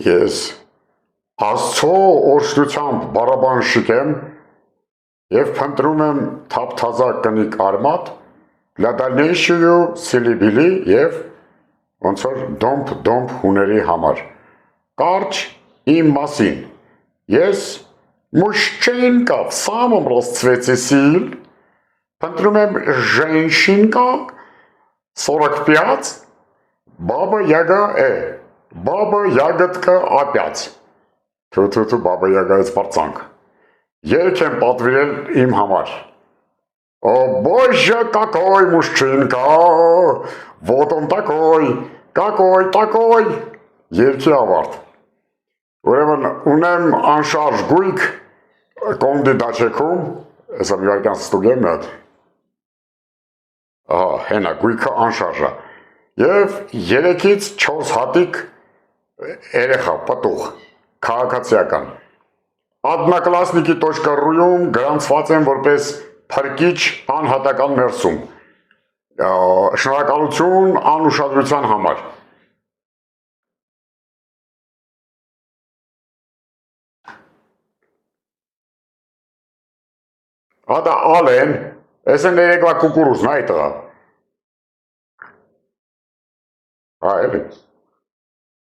Ես Աստծո օրհնությամբ բարաբանշիկ եմ եւ փնտրում եմ թափթազակ կնիկ արմատ, для дальнейшего սիլիբիլի եւ ոնց որ դոմփ հուների համար։ Կարճ իմ մասին։ Ես мужчинка в самом расцвете сил, փնտրում եմ женщинка 45, баба Яга баба ягодка опять։ Թու բաբա ягայից բարձանք։ Երգ եմ պատվիրել իմ համար։ О, боже, какой мужчинка, вот он такой, такой, երգի ավարտ։ Ուրեմն ունեմ անշարժ գույք կոնդի դաչեքում, հեսա մի վարկյան ստուգեմ նատ։ Ահա, հենա, գույքը անշարժա։ Եվ 3-ից 4 հատիկ երեխա, պտուղ, քաղաքացիական։ Одноклассники .ru-ում գրանցված են որպես փրկիչ անհատական մերսում։ Շնորհակալություն անուշադրության համար։ Ադա ալեն, ես են երեկվա կուկուրուզն այ տղա։ Այ էլի։